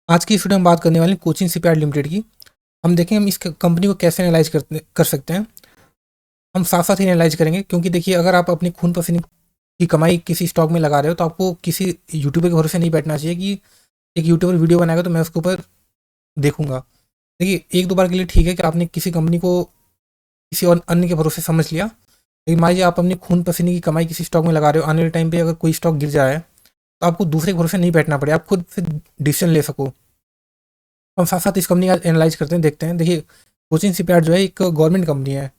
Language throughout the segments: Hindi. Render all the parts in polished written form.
आज की इस वीडियो में बात करने वाले हैं कोचिन शिपयार्ड लिमिटेड की। हम देखें हम इस कंपनी को कैसे एनालाइज कर सकते हैं। हम साथ साथ ही एनालाइज करेंगे क्योंकि देखिए अगर आप अपने खून पसीने की कमाई किसी स्टॉक में लगा रहे हो तो आपको किसी यूट्यूबर के भरोसे नहीं बैठना चाहिए कि एक यूट्यूबर वीडियो बनाएगा तो मैं उसके ऊपर देखूंगा। देखिए एक दो बार के लिए ठीक है कि आपने किसी कंपनी को किसी और अन्य के भरोसे समझ लिया, लेकिन मान लीजिए आप अपने खून पसीने की कमाई किसी स्टॉक में लगा रहे हो, आने वाले टाइम पे अगर कोई स्टॉक गिर जाए तो आपको दूसरे के भरोसे नहीं बैठना पड़े, आप खुद से डिसीजन ले सको। हम साथ साथ इस कंपनी का एनालाइज करते हैं, देखते हैं। देखिए कोचिन शिपयार्ड जो है एक गवर्नमेंट कंपनी है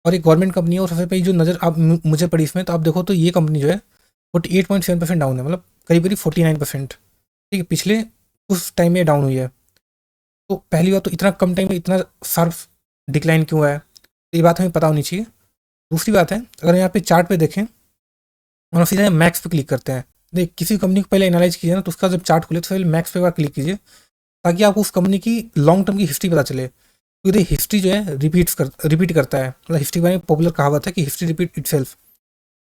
और एक गवर्नमेंट कंपनी है, और सबसे पहली जो नज़र आप मुझे पड़ी इसमें, तो आप देखो तो ये कंपनी जो है 48.7% डाउन है, मतलब करीब करीब 49%। ठीक है, पिछले उस टाइम में डाउन हुई है। तो पहली बात तो इतना कम टाइम में इतना शार्प डिक्लाइन क्यों है, ये बात हमें पता होनी चाहिए। दूसरी बात है, अगर यहाँ पे चार्ट पे देखें और सीधे मैक्स पे क्लिक करते हैं। देखिए किसी कंपनी को पहले एनालाइज कीजिए ना, तो उसका जब चार्ट खुले तो पहले मैक्स पे एक बार क्लिक कीजिए ताकि आपको उस कंपनी की लॉन्ग टर्म की हिस्ट्री पता चले, क्योंकि हिस्ट्री जो है रिपीट करता है। मतलब हिस्ट्री के बारे में पॉपुलर कहावत है कि हिस्ट्री रिपीट इटसेल्फ।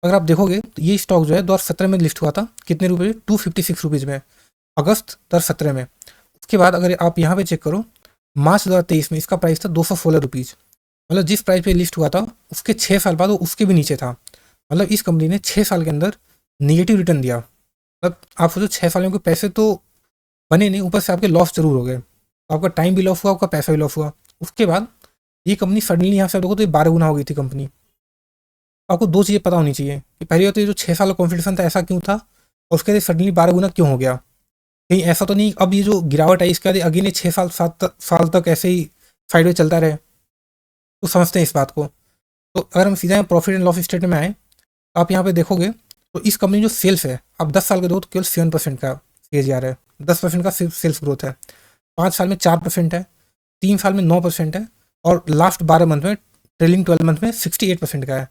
अगर आप देखोगे तो ये स्टॉक जो है 2017 में लिस्ट हुआ था, कितने रुपये, 256 रुपीज़ में, अगस्त 2017 में। उसके बाद अगर आप यहाँ पे चेक करो, मार्च 2023 में इसका प्राइस था 216 रुपीज़। मतलब जिस प्राइस पे लिस्ट हुआ था उसके 6 साल बाद वो उसके भी नीचे था। मतलब इस कंपनी ने 6 साल के अंदर निगेटिव रिटर्न दिया। मतलब आप सोचो 6 सालों के पैसे तो बने नहीं, ऊपर से आपके लॉस जरूर हो गए। तो आपका टाइम भी लॉस हुआ, आपका पैसा भी लॉस हुआ। उसके बाद ये कंपनी सडनली यहाँ से देखो तो ये 12 गुना हो गई थी कंपनी। तो आपको दो चीज़ें पता होनी चाहिए कि पहली बात तो ये जो 6 साल का कॉन्फिडेंस था ऐसा क्यों था, और उसके बाद सडनली 12 गुना क्यों हो गया। कहीं ऐसा तो नहीं अब ये जो गिरावट आई इसके बाद अगेन ये 6 साल 7 साल तक ऐसे ही साइड चलता रहे। तो समझते हैं इस बात को। तो अगर हम सीधा प्रॉफिट एंड लॉस स्टेटमेंट में आए तो आप यहाँ पे देखोगे तो इस कंपनी जो सेल्स है, आप 10 साल के दो तो केवल 7% का CAGR है, 10% का सेल्स ग्रोथ है। 5 साल में 4% है, 3 साल में 9% है, और लास्ट 12 मंथ में, ट्रेलिंग 12 मंथ में 68% का है।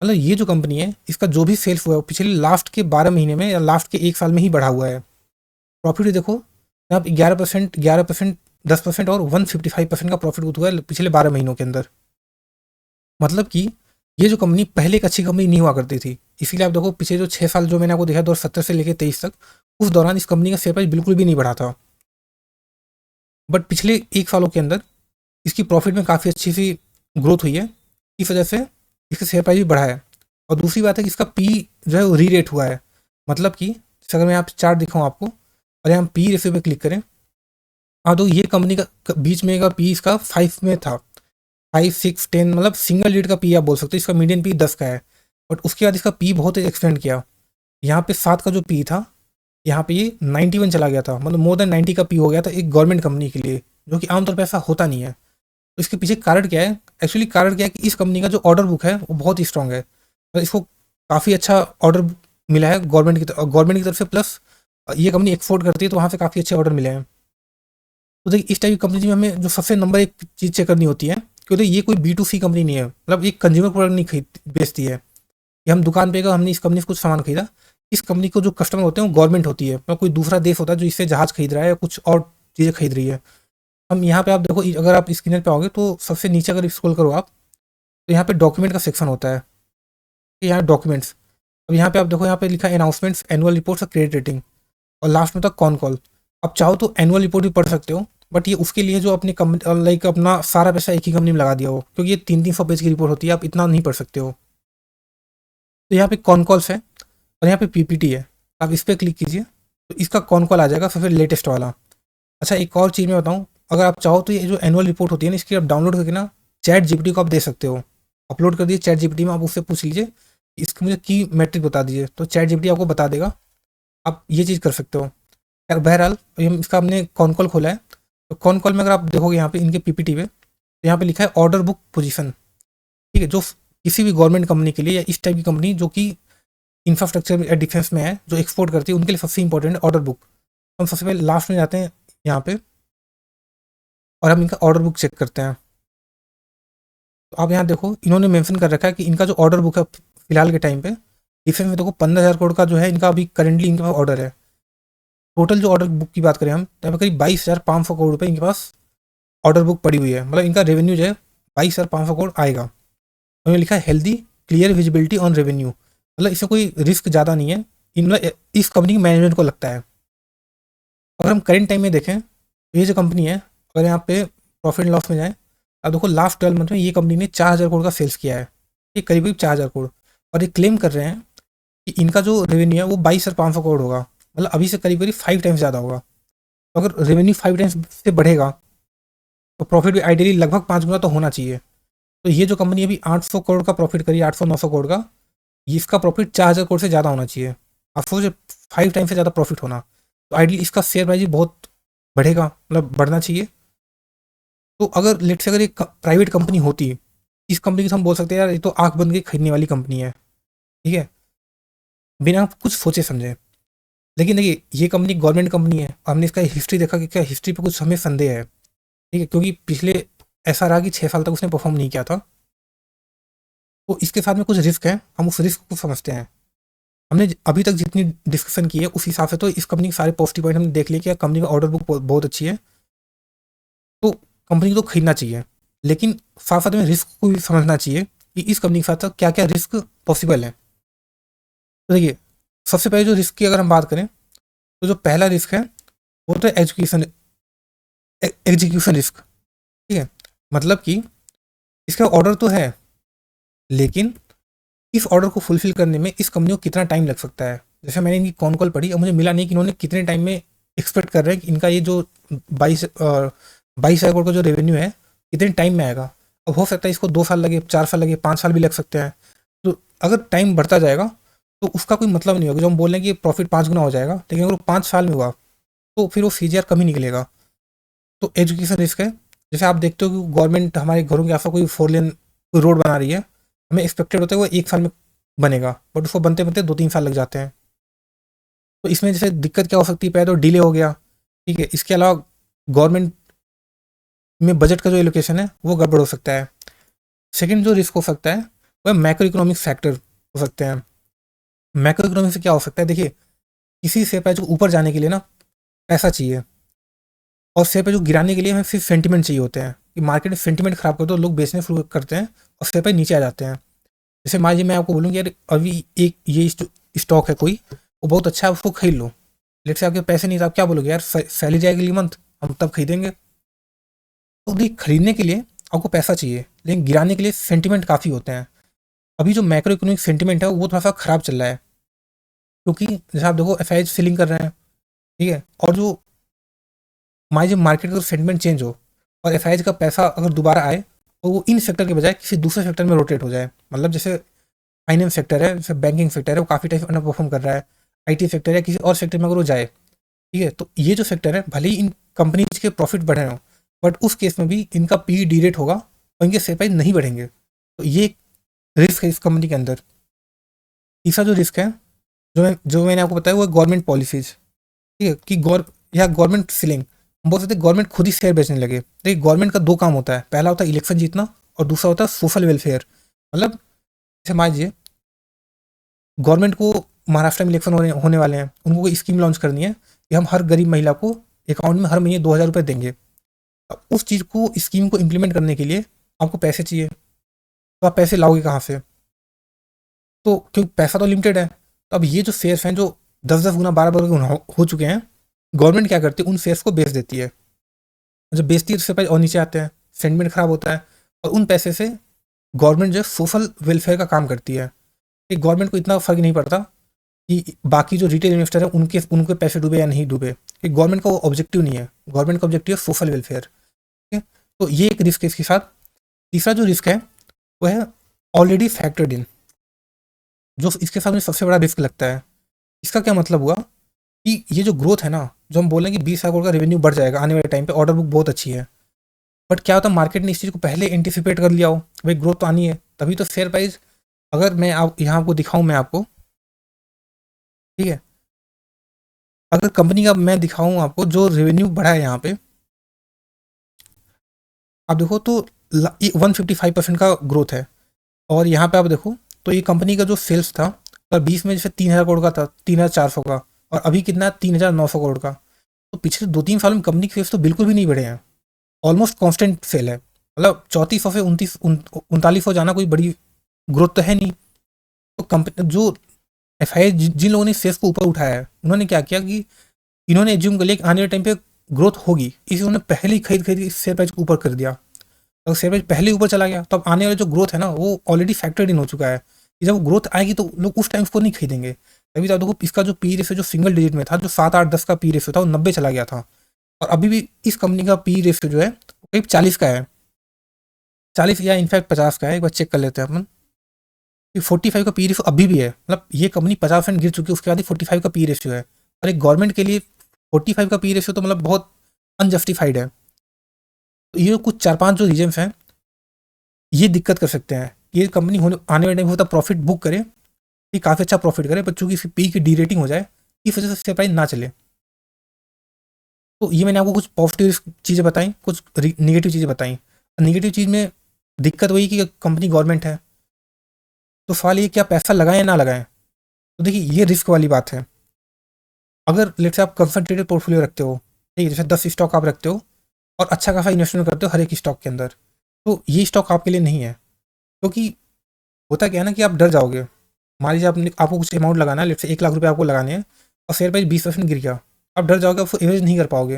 मतलब ये जो कंपनी है इसका जो भी सेल्स हुआ है वो पिछले लास्ट के 12 महीने में या लास्ट के 1 साल में ही बढ़ा हुआ है। प्रॉफिट भी देखो, यहाँ पे 11%, 10% और 155% का प्रॉफिट हुआ है पिछले 12 महीनों के अंदर। मतलब कि ये जो कंपनी पहले एक अच्छी कंपनी नहीं हुआ करती थी। इसीलिए आप देखो पिछले जो 6 साल जो मैंने आपको देखा 2017 से लेकर 23 तक, उस दौरान इस कंपनी का शेयर प्राइस बिल्कुल भी नहीं बढ़ा था। बट पिछले 1 सालों के अंदर इसकी प्रॉफिट में काफ़ी अच्छी सी ग्रोथ हुई है, इस वजह से इसका शेयर प्राइस भी बढ़ा है। और दूसरी बात है कि इसका पी जो है वो री रेट हुआ है। मतलब कि जैसे अगर मैं यहाँ पे चार्ट दिखाऊँ आपको और यहाँ पी रेशियो पे क्लिक करें, हाँ तो ये कंपनी का बीच में का पी इसका 5 में था, 5, 6, 10, मतलब सिंगल डिजिट का पी आप बोल सकते हो। इसका मीडियन पी 10 का है, बट उसके बाद इसका पी बहुत एक्सटेंड किया। यहाँ पे 7 का जो पी था, यहाँ पे ये 91 चला गया था, मतलब मोर देन 90 का पी हो गया था एक गवर्नमेंट कंपनी के लिए, जो कि आमतौर पर ऐसा होता नहीं है। तो इसके पीछे कारण क्या है, एक्चुअली कारण क्या है कि इस कंपनी का जो ऑर्डर बुक है वो बहुत ही स्ट्रांग है। तो इसको काफ़ी अच्छा ऑर्डर मिला है गवर्नमेंट की तरफ से, प्लस ये कंपनी एक्सपोर्ट करती है तो वहाँ से काफ़ी अच्छे ऑर्डर मिले हैं। तो देखिए इस टाइप की कंपनी में हमें जो सबसे नंबर एक चीज़ चेक करनी होती है, क्योंकि ये कोई B2C कंपनी नहीं है, मतलब एक कंज्यूमर प्रोडक्ट नहीं खरीद बेचती है कि हम दुकान पे गए हमने इस कंपनी से कुछ सामान खरीदा। इस कंपनी को जो कस्टमर होते हैं वो गवर्नमेंट होती है, मतलब कोई दूसरा देश होता है जो इससे जहाज़ खरीद रहा है या कुछ और चीज़ें खरीद रही है। हम यहाँ पे आप देखो, अगर आप स्क्रीन पे आओगे तो सबसे नीचे अगर स्क्रॉल करो आप, तो यहाँ पे डॉक्यूमेंट का सेक्शन होता है। कि यहाँ डॉक्यूमेंट्स, अब यहाँ पे आप देखो, यहाँ पे लिखा है अनाउंसमेंट्स, एनुअल रिपोर्ट्स और क्रेडिट रेटिंग, और लास्ट में था कॉन कॉल। आप चाहो तो एनुअल रिपोर्ट भी पढ़ सकते हो, बट ये उसके लिए जो अपनी कंपनी लाइक अपना सारा पैसा एक ही कंपनी में लगा दिया हो, क्योंकि ये 300-300 पेज की रिपोर्ट होती है, आप इतना नहीं पढ़ सकते हो। तो यहाँ पे कॉन कॉल्स है और यहाँ पे PPT है, आप इस पर क्लिक कीजिए तो इसका कॉन कॉल आ जाएगा सबसे लेटेस्ट वाला। अच्छा एक और चीज़ मैं बताऊँ, अगर आप चाहो तो ये जो एनुअल रिपोर्ट होती है ना, इसकी आप डाउनलोड करके ना ChatGPT को आप दे सकते हो। अपलोड कर दिए ChatGPT में, आप उससे पूछ लीजिए इसके मुझे की मैट्रिक बता दीजिए, तो ChatGPT आपको बता देगा। आप ये चीज़ कर सकते हो। यार बहरहाल इसका हमने कॉन कॉल खोला है, तो कॉन कॉल में अगर आप देखोगे यहाँ पे इनके PPT पे, तो यहाँ पे लिखा है ऑर्डर बुक पोजीशन। ठीक है, जो किसी भी गवर्नमेंट कंपनी के लिए या इस टाइप की कंपनी जो कि इंफ्रास्ट्रक्चर या डिफेंस में है, जो एक्सपोर्ट करती है, उनके लिए सबसे इंपॉर्टेंट है ऑर्डर बुक। हम सबसे पहले लास्ट में जाते हैं यहाँ पे और हम इनका ऑर्डर बुक चेक करते हैं। तो आप यहाँ देखो इन्होंने मेंशन कर रखा है कि इनका जो ऑर्डर बुक है फिलहाल के टाइम पे डिफेंस में, देखो 15,000 करोड़ का जो है इनका अभी करेंटली इनके पास ऑर्डर है। टोटल जो ऑर्डर बुक की बात करें हम, तो यहाँ पे करीब 22,500 करोड़ रुपये इनके पास ऑर्डर बुक पड़ी हुई है। मतलब इनका रेवेन्यू जो है 22,500 करोड़ आएगा। उन्होंने लिखा है healthy clear visibility on revenue, मतलब इसमें कोई रिस्क ज़्यादा नहीं है। इन मतलब इस कंपनी के मैनेजमेंट को लगता है। अगर हम करेंट टाइम में देखें तो ये जो कंपनी है, अगर यहाँ पे प्रॉफिट एंड लॉस में जाए, अब देखो लास्ट 12 मंथ में ये कंपनी ने 4,000 करोड़ का सेल्स किया है, ये करीब करीब 4,000 करोड़। और ये क्लेम कर रहे हैं कि इनका जो रेवेन्यू है वो 22,500 करोड़ होगा, मतलब अभी से करीब करीब 5 टाइम्स ज़्यादा होगा। तो अगर रेवेन्यू 5 टाइम्स से बढ़ेगा तो प्रॉफिट भी आइडियली लगभग 5 गुना तो होना चाहिए। तो ये जो कंपनी अभी 800 करोड़ का प्रॉफिट करी, 800-900 करोड़ का, इसका प्रॉफिट 4,000 करोड़ से ज़्यादा होना चाहिए। आप सोच 5 टाइम से ज़्यादा प्रॉफिट होना, तो आइडियली इसका शेयर प्राइस बहुत बढ़ेगा, मतलब बढ़ना चाहिए। तो अगर लेट से अगर एक प्राइवेट कंपनी होती, इस कंपनी की तो हम बोल सकते हैं यार ये तो आंख बंद के खरीदने वाली कंपनी है, ठीक है, बिना कुछ सोचे समझे। लेकिन देखिए ये कंपनी गवर्नमेंट कंपनी है, हमने इसका हिस्ट्री देखा कि क्या हिस्ट्री पे कुछ हमें संदेह है, ठीक है, क्योंकि पिछले ऐसा रहा कि 6 साल तक उसने परफॉर्म नहीं किया था। तो इसके साथ में कुछ रिस्क है, हम उस रिस्क को समझते हैं। हमने अभी तक जितनी डिस्कशन की है उस हिसाब से तो इस कंपनी के सारे पॉजिटिव पॉइंट हमने देख लिए कि कंपनी का ऑर्डर बुक बहुत अच्छी है, तो कंपनी को तो खरीदना चाहिए। लेकिन साथ साथ में रिस्क को भी समझना चाहिए कि इस कंपनी के साथ साथ क्या क्या रिस्क पॉसिबल है। तो देखिए सबसे पहले जो रिस्क की अगर हम बात करें, तो जो पहला रिस्क है वो तो एग्जीक्यूशन रिस्क, ठीक है। मतलब कि इसका ऑर्डर तो है, लेकिन इस ऑर्डर को फुलफिल करने में इस कंपनी को कितना टाइम लग सकता है। जैसे मैंने इनकी कॉन कॉल पढ़ी और मुझे मिला नहीं कि इन्होंने कितने टाइम में एक्सपेक्ट कर रहे हैं कि इनका ये जो 22,000 करोड़ का जो रेवेन्यू है कितने टाइम में आएगा। अब हो सकता है इसको 2 साल लगे, 4 साल लगे, 5 साल भी लग सकते हैं। तो अगर टाइम बढ़ता जाएगा तो उसका कोई मतलब नहीं होगा। जो हम बोल रहे हैं कि प्रॉफिट 5 गुना हो जाएगा, लेकिन अगर 5 साल में हुआ तो फिर वो CAGR कम ही निकलेगा। तो एजुकेशन रिस्क है। जैसे आप देखते हो कि गवर्नमेंट हमारे घरों के आसपास कोई 4 लेन रोड बना रही है, हमें एक्सपेक्टेड होता है वो 1 साल में बनेगा, बट उसको बनते बनते 2-3 साल लग जाते हैं। तो इसमें जैसे दिक्कत क्या हो सकती है, पहले तो डिले हो गया, ठीक है। इसके अलावा गवर्नमेंट में बजट का जो एलोकेशन है वो गड़बड़ हो सकता है। सेकंड जो रिस्क हो सकता है वह मैक्रो इकोनॉमिक फैक्टर हो सकते हैं। मैक्रो इकोनॉमिक से क्या हो सकता है, देखिए किसी शेयर प्राइस को ऊपर जाने के लिए ना पैसा चाहिए, और शेयर प्राइस को गिराने के लिए हमें सिर्फ सेंटिमेंट चाहिए होते हैं कि मार्केट में सेंटिमेंट खराब कर दो, लोग बेचने शुरू करते हैं और शेयर प्राइस नीचे आ जाते हैं। जैसे मान लीजिए मैं आपको बोलूँ कि यार अभी एक ये स्टॉक है कोई, वो बहुत अच्छा है, उसको खरीद लो। लेट से आपके पैसे नहीं तो आप क्या बोलोगे, यार सैलरी जाएगी अगली मंथ, हम तब खरीदेंगे। तो भाई खरीदने के लिए आपको पैसा चाहिए, लेकिन गिराने के लिए सेंटिमेंट काफ़ी होते हैं। अभी जो मैक्रो इकोनॉमिक सेंटिमेंट है वो थोड़ा सा खराब चल रहा है, क्योंकि जैसे आप देखो FII सेलिंग कर रहे हैं, ठीक है, और जो मान लीजिए मार्केट का सेंटिमेंट चेंज हो और FII का पैसा अगर दोबारा आए तो वो इन सेक्टर के बजाय किसी दूसरे सेक्टर में रोटेट हो जाए। मतलब जैसे फाइनेंस सेक्टर है, जैसे बैंकिंग सेक्टर है, वो काफ़ी टाइम अंडर परफॉर्म कर रहा है। IT सेक्टर है, किसी और सेक्टर में अगर वो जाए, ठीक है, तो ये जो सेक्टर है भले ही इन कंपनीज के प्रॉफिट बढ़े हों, बट उस केस में भी इनका PE डीरेट होगा और इनके शेयर प्राइस नहीं बढ़ेंगे। तो ये एक रिस्क है इस कंपनी के अंदर। तीसरा जो रिस्क है, जो मैंने आपको बताया, वो है गवर्नमेंट पॉलिसीज, ठीक है, कि या गवर्नमेंट सीलिंग। हम बोल सकते हैं गवर्नमेंट खुद ही शेयर बेचने लगे। देखिए गवर्नमेंट का 2 काम होता है, पहला होता है इलेक्शन जीतना और दूसरा होता है सोशल वेलफेयर। मतलब जैसे मान लीजिए गवर्नमेंट को महाराष्ट्र में इलेक्शन होने वाले हैं, उनको कोई स्कीम लॉन्च करनी है कि हम हर गरीब महिला को अकाउंट में हर महीने 2,000 रुपये देंगे। अब उस चीज़ को, स्कीम को इम्प्लीमेंट करने के लिए आपको पैसे चाहिए, तो आप पैसे लाओगे कहाँ से? तो क्योंकि पैसा तो लिमिटेड है। तो अब ये जो शेयर्स हैं जो 10-10 गुना, 12-12 गुना हो चुके हैं, गवर्नमेंट क्या करती है, उन शेयर्स को बेच देती है। जब बेचती है तो शेयर प्राइस और नीचे आते हैं, सेंटिमेंट खराब होता है, और उन पैसे से गवर्नमेंट जो है सोशल वेलफेयर का काम करती है। कि गवर्नमेंट को इतना फर्क नहीं पड़ता कि बाकी जो रिटेल इन्वेस्टर है उनके उनके पैसे डूबे या नहीं डूबे, कि गवर्नमेंट का वो ऑब्जेक्टिव नहीं है। गवर्नमेंट का ऑब्जेक्टिव है सोशल वेलफेयर, ठीक है। तो ये एक रिस्क है इसके साथ। तीसरा जो रिस्क है वो है ऑलरेडी फैक्टर्ड इन, जो इसके साथ मुझे सबसे बड़ा रिस्क लगता है। इसका क्या मतलब हुआ कि ये जो ग्रोथ है ना, जो हम बोल रहे हैं कि 20,000 करोड़ का रेवेन्यू बढ़ जाएगा आने वाले टाइम पे, ऑर्डर बुक बहुत अच्छी है, बट क्या होता है मार्केट ने इस चीज़ को पहले एंटिसिपेट कर लिया हो, भाई ग्रोथ तो आनी है, तभी तो शेयर प्राइस, अगर मैं आप यहाँ आपको दिखाऊं, मैं आपको, ठीक है, अगर कंपनी का मैं दिखाऊं आपको जो रेवेन्यू बढ़ा है यहाँ पे, आप देखो तो 155% का ग्रोथ है। और यहाँ पे आप देखो तो ये कंपनी का जो सेल्स था, पर 20 में जैसे 3,000 करोड़ का था, 3,400 का, और अभी कितना 3,900 करोड़ का। तो पिछले 2-3 साल में कंपनी के सेल्स तो बिल्कुल भी नहीं बढ़े हैं, ऑलमोस्ट कांस्टेंट सेल है। मतलब 3400 से 3900 जाना कोई बड़ी ग्रोथ तो है नहीं। तो कंपनी जो FII जिन लोगों ने सेल्स को ऊपर उठाया है, उन्होंने क्या किया कि इन्होंने एज्यूम कर लिया कि आने वाले टाइम पे ग्रोथ होगी, इसी उन्होंने पहले ही खरीद खरीद इस शेयर प्राइस को ऊपर कर दिया। अगर शेयर प्राइस पहले ऊपर चला गया तो अब आने वाले जो ग्रोथ है ना वो ऑलरेडी फैक्टर्ड इन हो चुका है कि जब ग्रोथ आएगी तो लोग उस टाइम उसको नहीं खरीदेंगे। तभी तो आप देखो इसका जो पी रेशियो जो सिंगल डिजिट में था, जो 7 8 10 का पी रेशियो था, वो 90 चला गया था। और अभी भी इस कंपनी का पी रेशियो जो है करीब 40 का है, 40 या इनफैक्ट 50 का है। एक बार चेक कर लेते हैं अपन। 45 का पी रेशियो अभी भी है, मतलब ये कंपनी 50% गिर चुकी है, उसके बाद ही 45 का पी रेशियो है। और एक गवर्नमेंट के लिए 45 का पी रेशियो तो मतलब बहुत अनजस्टिफाइड है। तो ये कुछ 4 5 जो रीजन्स हैं ये दिक्कत कर सकते हैं। ये कंपनी होने आने वाले टाइम में होता प्रॉफिट बुक करे, ये काफ़ी अच्छा प्रॉफिट करे, पर चूंकि इसकी पी की डी रेटिंग हो जाए इस वजह से शेयर प्राइस ना चले। तो ये मैंने आपको कुछ पॉजिटिव चीज़ें बताई, कुछ निगेटिव चीज़ें बताई। निगेटिव चीज़ में दिक्कत वही कि कंपनी गवर्नमेंट है, तो सवाल ये क्या पैसा लगाएं या ना लगाएं। तो देखिए ये रिस्क वाली बात है। अगर लेट से आप कंसंट्रेटेड पोर्टफोलियो रखते हो, ठीक है, जैसे 10 स्टॉक आप रखते हो और अच्छा खासा इन्वेस्टमेंट करते हो हर एक स्टॉक के अंदर, तो ये स्टॉक आपके लिए नहीं है। क्योंकि होता क्या है ना कि आप डर जाओगे। मान लीजिए आपने आपको कुछ अमाउंट लगाना है, लेट से 1 लाख रुपये आपको लगाने हैं और शेयर प्राइस 20% गिर गया, आप डर जाओगे, आपको एवरेज नहीं कर पाओगे।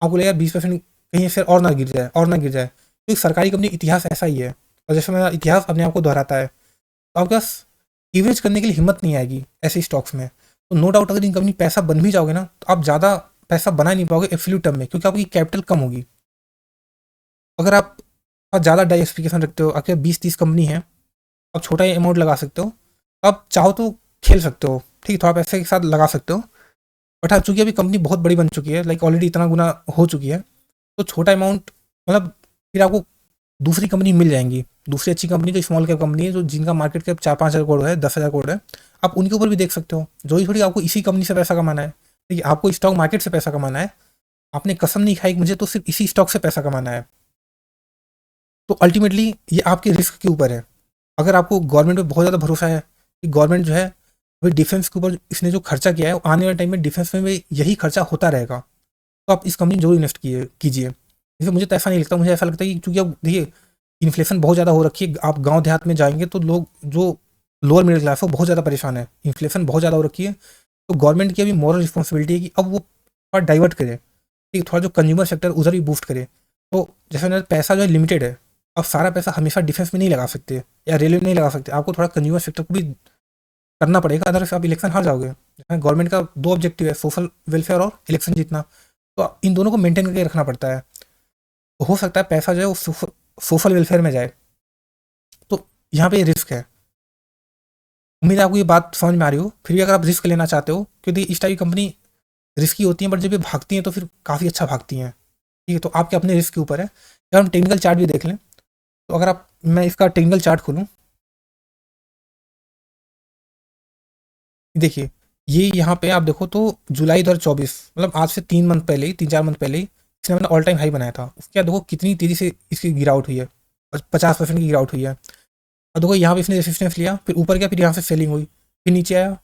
आपको लगेगा 20% कहीं शेयर और ना गिर जाए और ना गिर जाए। तो सरकारी कंपनी इतिहास ऐसा ही है, और जैसे मेरा इतिहास अपने आप को दोहराता है, तो आपके पास इवेज करने के लिए हिम्मत नहीं आएगी ऐसे स्टॉक्स में। तो नो डाउट अगर इन कंपनी पैसा बन भी जाओगे ना तो आप ज़्यादा पैसा बना नहीं पाओगे एब्सोल्यूट टर्म में, क्योंकि आपकी कैपिटल कम होगी। अगर आप ज़्यादा डाइवर्सिफिकेशन रखते हो, आपके 20 30 कंपनी है, आप छोटा अमाउंट लगा सकते हो, आप चाहो तो खेल सकते हो, ठीक है, थोड़ा पैसे के साथ लगा सकते हो। बट हाँ, चूंकि अभी कंपनी बहुत बड़ी बन चुकी है, लाइक ऑलरेडी इतना गुना हो चुकी है, तो छोटा अमाउंट मतलब फिर आपको दूसरी कंपनी मिल जाएंगी, दूसरी अच्छी कंपनी जो स्मॉल कैप कंपनी है, जो जिनका मार्केट कैप 4 5 हज़ार करोड़ है, 10 हज़ार करोड़ है, आप उनके ऊपर भी देख सकते हो। जो ही थोड़ी आपको इसी कंपनी से पैसा कमाना है, ठीक है, आपको स्टॉक मार्केट से पैसा कमाना है, आपने कसम नहीं खाई मुझे तो सिर्फ इसी स्टॉक से पैसा कमाना है। तो अल्टीमेटली ये आपके रिस्क के ऊपर है। अगर आपको गवर्नमेंट पे बहुत ज़्यादा भरोसा है कि गवर्नमेंट जो है वही डिफेंस के ऊपर इसने जो खर्चा किया है आने वाले टाइम में डिफेंस में भी यही खर्चा होता रहेगा, तो आप इस कंपनी में जरूर इन्वेस्ट कीजिए। जैसे मुझे तो ऐसा नहीं लगता, मुझे ऐसा लगता है कि चूंकि अब देखिए इन्फ्लेशन बहुत ज़्यादा हो रखी है, आप गांव देहात में जाएंगे तो लोग जो लोअर मिडिल क्लास है वो बहुत ज़्यादा परेशान है, इन्फ्लेशन बहुत ज़्यादा हो रखी है। तो गवर्नमेंट की अभी मॉरल रिस्पॉन्सिबिलिटी है कि अब वो थोड़ा डाइवर्ट करे, ठीक, थोड़ा जो कंज्यूमर सेक्टर उधर भी बूस्ट करे। तो जैसे मेरा पैसा जो है लिमिटेड है, आप सारा पैसा हमेशा डिफेंस में नहीं लगा सकते या रेलवे में नहीं लगा सकते, आपको थोड़ा कंज्यूमर सेक्टर को भी करना पड़ेगा, अदरवाइज आप इलेक्शन हार जाओगे। गवर्नमेंट का 2 ऑब्जेक्टिव है, सोशल वेलफेयर और इलेक्शन जीतना, तो इन दोनों को मेंटेन करके रखना पड़ता है। तो हो सकता है पैसा जो है वो सोशल वेलफेयर में जाए, तो यहाँ पे रिस्क है। उम्मीद है आपको ये बात समझ में आ रही हो। फिर भी अगर आप रिस्क लेना चाहते हो, क्योंकि इस टाइप की कंपनी रिस्की होती हैं, बट जब ये भागती हैं तो फिर काफ़ी अच्छा भागती हैं, ठीक है। तो आपके अपने रिस्क के ऊपर है। अगर हम टेक्निकल चार्ट भी देख लें, तो अगर आप मैं इसका टेक्निकल चार्ट खोलूँ, देखिए ये यहाँ पे आप देखो तो जुलाई 2024, मतलब आज से 3 मंथ पहले ही, 3 4 मंथ पहले ही इसने अपना ऑल टाइम हाई बनाया था। उसके बाद देखो कितनी तेज़ी से इसकी गिरावट हुई है, 50% की गिरावट हुई है। और देखो यहाँ पे इसने रेसिस्टेंस लिया, फिर ऊपर गया, फिर यहाँ से सेलिंग हुई, फिर नीचे आया,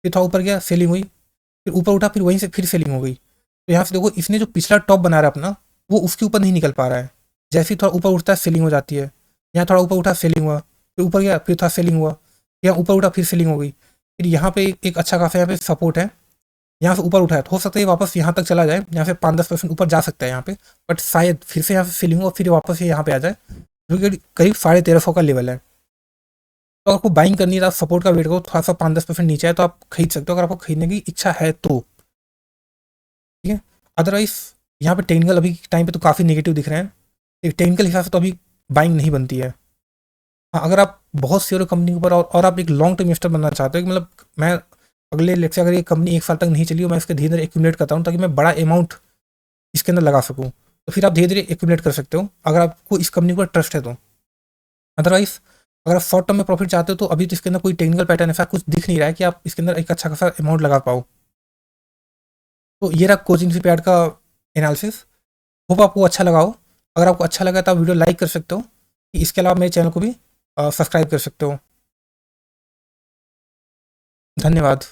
फिर थोड़ा ऊपर गया, सेलिंग हुई, फिर ऊपर उठा, फिर वहीं से फिर सेलिंग हो गई। तो यहाँ से देखो इसने जो पिछला टॉप बना रहा है अपना, वो उसके ऊपर नहीं निकल पा रहा है। जैसे ही थोड़ा ऊपर उठता है सेलिंग हो जाती है, यहाँ थोड़ा ऊपर उठा सेलिंग हुआ, फिर ऊपर गया, फिर थोड़ा सेलिंग हुआ, यहाँ ऊपर उठा फिर सेलिंग हो गई, फिर यहाँ पे एक अच्छा खासा यहाँ पे सपोर्ट है, यहाँ से ऊपर उठाया, तो हो सकता है ये वापस यहाँ तक चला जाए, यहाँ से 5 10% ऊपर जा सकता है यहाँ पे, बट शायद फिर से यहाँ से सेलिंग हो, फिर वापस ये यहाँ पे आ जाए, जो कि करीब 1350 का लेवल है। तो आपको बाइंग करनी है, तो आप सपोर्ट का वेट करो, थोड़ा सा 5 10% नीचे है तो आप खरीद सकते हो, अगर आपको खरीदने की इच्छा है तो, ठीक है। अदरवाइज यहाँ पे टेक्निकल अभी टाइम पे तो काफ़ी नेगेटिव दिख रहे हैं, टेक्निकल हिसाब से तो अभी बाइंग नहीं बनती है। हाँ, अगर आप बहुत श्योर हो कंपनी के ऊपर और आप एक लॉन्ग टर्म इन्वेस्टर बनना चाहते हो कि मतलब मैं अगले लेट से अगर ये कंपनी 1 साल तक नहीं चली और मैं इसके धीरे धीरे एक्यूमुलेट करता हूँ ताकि मैं बड़ा अमाउंट इसके अंदर लगा सकूँ, तो फिर आप धीरे धीरे एक्यूमुलेट कर सकते हो अगर आपको इस कंपनी पर ट्रस्ट है तो। अदरवाइज अगर आप शॉर्ट टर्म में प्रॉफिट चाहते हो तो अभी तो इसके अंदर कोई टेक्निकल पैटर्न ऐसा कुछ दिख नहीं रहा है कि आप इसके अंदर एक अच्छा खासा अमाउंट लगा पाओ। तो ये रहा कोचिंग से पैड का एनालिसिस। होप आपको अच्छा लगा हो। अगर आपको अच्छा लगा तो आप वीडियो लाइक कर सकते हो, इसके अलावा मेरे चैनल को भी सब्सक्राइब कर सकते हो। धन्यवाद।